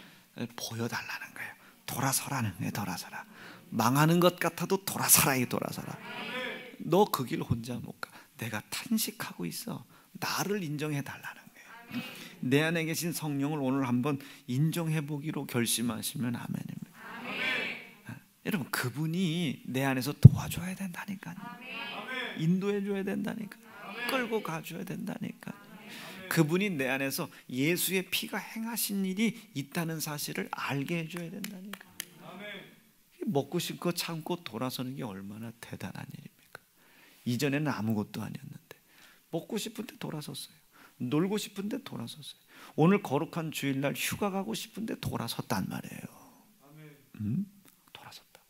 보여달라는 거예요. 돌아서라는 거예요. 돌아서라. 망하는 것 같아도 돌아서라. 돌아서라. 너 그 길 혼자 못 가. 내가 탄식하고 있어. 나를 인정해 달라는 거예요. 내 안에 계신 성령을 오늘 한번 인정해 보기로 결심하시면 아멘입니다. 여러분, 그분이 내 안에서 도와줘야 된다니까요. 인도해 줘야 된다니까. 끌고 가줘야 된다니까. 그분이 내 안에서 예수의 피가 행하신 일이 있다는 사실을 알게 해줘야 된다니까. 먹고 싶고 참고 돌아서는 게 얼마나 대단한 일입니까? 이전에는 아무것도 아니었는데 먹고 싶은데 돌아섰어요. 놀고 싶은데 돌아섰어요. 오늘 거룩한 주일날 휴가 가고 싶은데 돌아섰단 말이에요. 돌아섰다.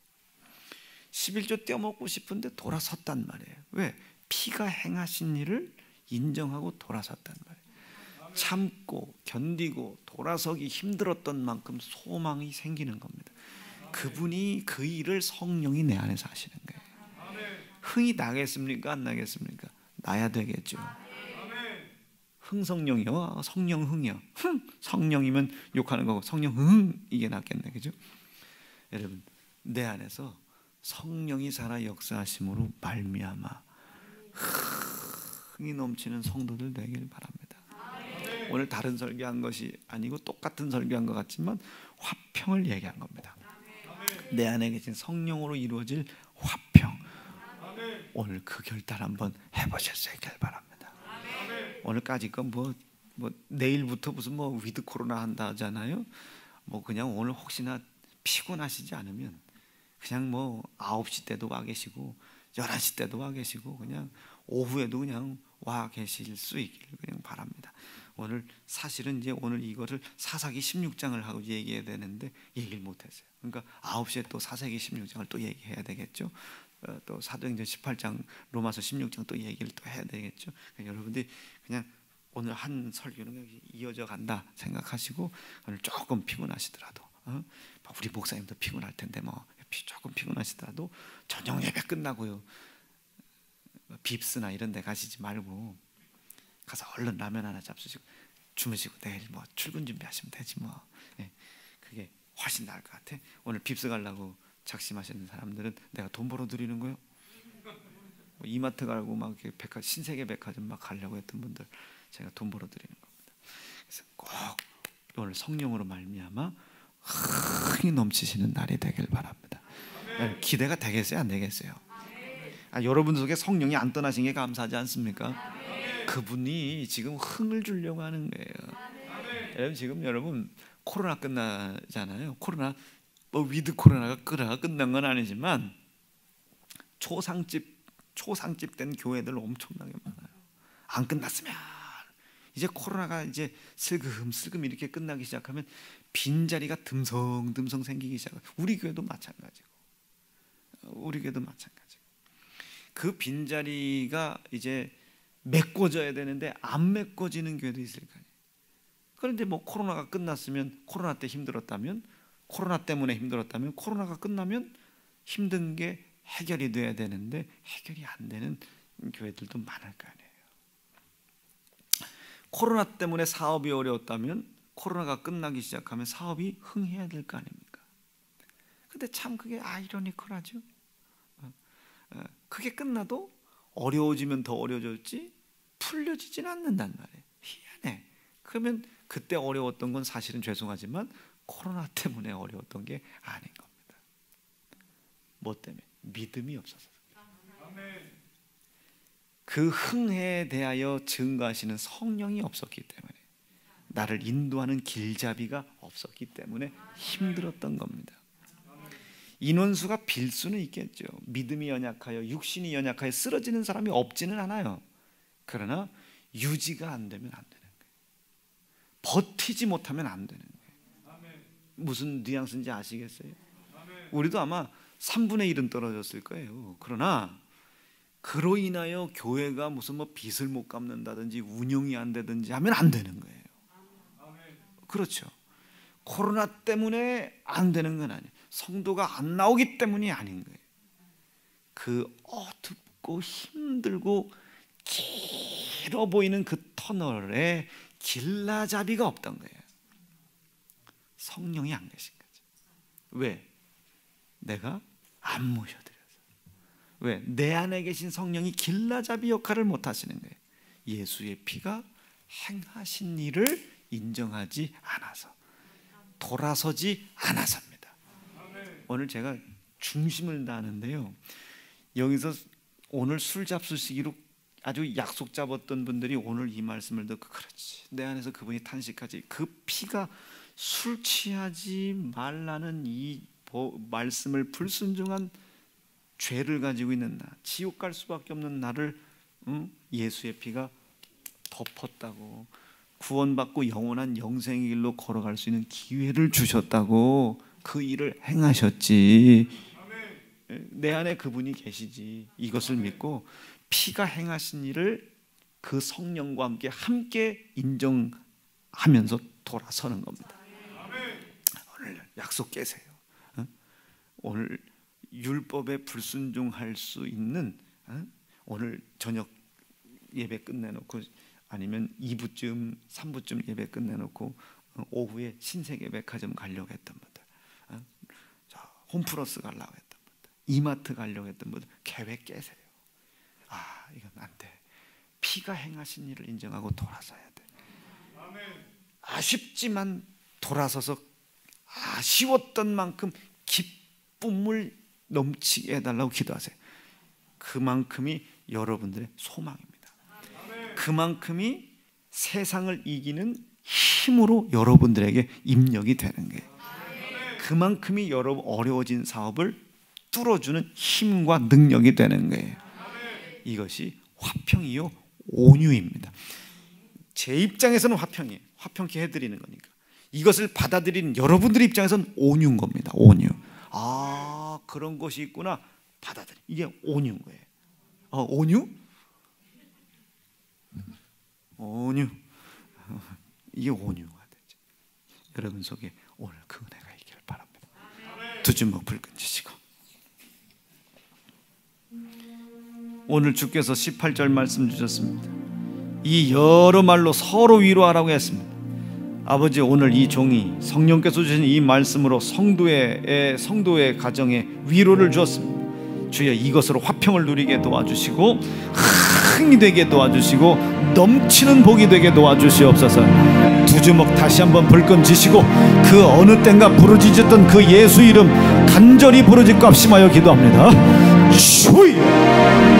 11조 떼어먹고 싶은데 돌아섰단 말이에요. 왜? 피가 행하신 일을 인정하고 돌아섰단 말이에요. 참고 견디고 돌아서기 힘들었던 만큼 소망이 생기는 겁니다. 그분이 그 일을 성령이 내 안에서 하시는 거예요. 흥이 나겠습니까? 안 나겠습니까? 나야 되겠죠. 흥성령이요? 성령 흥이요? 성령이면 욕하는 거고 성령 흥 이게 낫겠네, 그죠? 여러분, 내 안에서 성령이 살아 역사하심으로 말미암아 흥이 넘치는 성도들 되길 바랍니다. 오늘 다른 설교한 것이 아니고 똑같은 설교한 것 같지만 화평을 얘기한 겁니다. 내 안에 계신 성령으로 이루어질 화평. 오늘 그 결단 한번 해보실 수 있길 바랍니다. 오늘까지 건 뭐 내일부터 무슨 위드 코로나 한다 하잖아요. 그냥 오늘 혹시나 피곤하시지 않으면 그냥 9시 때도 와 계시고 11시 때도 와 계시고 그냥 오후에도 그냥 와 계실 수 있기를 그냥 바랍니다. 오늘 사실은 이제 오늘 이거를 사사기 16장을 하고 얘기해야 되는데 얘기를 못했어요. 그러니까 9시에 또 사사기 16장을 또 얘기해야 되겠죠. 또 사도행전 18장, 로마서 16장 또 얘기를 또 해야 되겠죠. 그러니까 여러분들이 그냥 오늘 한 설교는 여기 이어져 간다 생각하시고 오늘 조금 피곤하시더라도 우리 목사님도 피곤할 텐데 뭐 조금 피곤하시더라도 저녁 예배 끝나고요 빕스나 이런 데 가시지 말고 가서 얼른 라면 하나 잡수시고 주무시고 내일 뭐 출근 준비하시면 되지 뭐. 예, 그게 훨씬 나을 것 같아. 오늘 빕스 가려고 작심하시는 사람들은 내가 돈 벌어 드리는 거요. 뭐 이마트 가고 막 백화점, 신세계 백화점 막 가려고 했던 분들 제가 돈 벌어 드리는 겁니다. 그래서 꼭 오늘 성령으로 말미암아 흥이 넘치시는 날이 되길 바랍니다. 기대가 되겠어요, 안 되겠어요? 여러분 속에 성령이 안 떠나신 게 감사하지 않습니까? 그분이 지금 흥을 주려고 하는 거예요. 여러분 지금 여러분 코로나 끝나잖아요. 코로나 뭐 위드 코로나가 끝난 건 아니지만 초상집 된 교회들 엄청나게 많아요. 안 끝났으면 이제 코로나가 이제 슬금 이렇게 끝나기 시작하면 빈자리가 듬성듬성 생기기 시작해요. 우리 교회도 마찬가지고 그 빈자리가 이제 메꿔져야 되는데 안 메꿔지는 교회도 있을 거예요. 그런데 뭐 코로나가 끝났으면 코로나 때 힘들었다면 코로나 때문에 힘들었다면 코로나가 끝나면 힘든 게 해결이 돼야 되는데 해결이 안 되는 교회들도 많을 거 아니에요. 코로나 때문에 사업이 어려웠다면 코로나가 끝나기 시작하면 사업이 흥해야 될 거 아닙니까? 근데 참 그게 아이러니컬하죠. 그게 끝나도 어려워지면 더 어려워졌지 풀려지진 않는단 말이에요. 희한해. 그러면 그때 어려웠던 건 사실은 죄송하지만 코로나 때문에 어려웠던 게 아닌 겁니다. 뭐 때문에? 믿음이 없어서. 그 흥에 대하여 증거하시는 성령이 없었기 때문에, 나를 인도하는 길잡이가 없었기 때문에 힘들었던 겁니다. 인원수가 빌 수는 있겠죠. 믿음이 연약하여 육신이 연약하여 쓰러지는 사람이 없지는 않아요. 그러나 유지가 안 되면 안 되는 거예요. 버티지 못하면 안 되는 거예요. 무슨 뉘앙스인지 아시겠어요? 우리도 아마 3분의 1은 떨어졌을 거예요. 그러나 그로 인하여 교회가 무슨 뭐 빚을 못 갚는다든지 운영이 안 되든지 하면 안 되는 거예요. 그렇죠. 코로나 때문에 안 되는 건 아니에요. 성도가 안 나오기 때문이 아닌 거예요. 그 어둡고 힘들고 길어 보이는 그 터널에 길라잡이가 없던 거예요. 성령이 안 계신 거죠. 왜? 내가 안 모셔드려서. 왜? 내 안에 계신 성령이 길라잡이 역할을 못 하시는 거예요. 예수의 피가 행하신 일을 인정하지 않아서, 돌아서지 않아서입니다. 오늘 제가 중심을 다하는데요, 여기서 오늘 술 잡수시기로 아주 약속 잡았던 분들이 오늘 이 말씀을 듣고, 그렇지, 내 안에서 그분이 탄식하지, 그 피가 술 취하지 말라는 이 말씀을 불순종한 죄를 가지고 있는 나, 지옥 갈 수밖에 없는 나를 예수의 피가 덮었다고, 구원받고 영원한 영생의 길로 걸어갈 수 있는 기회를 주셨다고 그 일을 행하셨지. 내 안에 그분이 계시지. 이것을 믿고 피가 행하신 일을 그 성령과 함께 인정하면서 돌아서는 겁니다. 오늘 약속 깨세요. 오늘 율법에 불순종할 수 있는, 오늘 저녁 예배 끝내놓고 아니면 2부쯤 3부쯤 예배 끝내놓고 오후에 신세계 백화점 가려고 했던 분들, 홈플러스 가려고 했던 분들, 이마트 가려고 했던 분들 계획 깨세요. 이건 안 돼. 피가 행하신 일을 인정하고 돌아서야 돼. 아쉽지만 돌아서서 아쉬웠던 만큼 기쁨을 넘치게 해달라고 기도하세요. 그만큼이 여러분들의 소망입니다. 그만큼이 세상을 이기는 힘으로 여러분들에게 입력이 되는 거예요. 그만큼이 여러분 어려워진 사업을 뚫어주는 힘과 능력이 되는 거예요. 이것이 화평이요 온유입니다. 제 입장에서는 화평이에요. 화평케 해드리는 거니까. 이것을 받아들이는 여러분들 입장에서는 온유인 겁니다. 온유. 아, 그런 것이 있구나. 받아들이. 이게 온유인 거예요. 온유? 온유. 이게 온유가 되죠. 여러분 속에 오늘 그 은혜가 있기를 바랍니다. 두 주먹 불끈 쥐시고, 오늘 주께서 18절 말씀 주셨습니다. 이 여러 말로 서로 위로하라고 했습니다. 아버지, 오늘 이 종이 성령께서 주신 이 말씀으로 성도의 가정에 위로를 주었습니다. 주여, 이것으로 화평을 누리게 도와주시고 흥이 되게 도와주시고 넘치는 복이 되게 도와주시옵소서. 두 주먹 다시 한번 불끈 쥐시고 그 어느 땐가 부르짖었던 그 예수 이름 간절히 부르짖고 합심하여 기도합니다. 주여.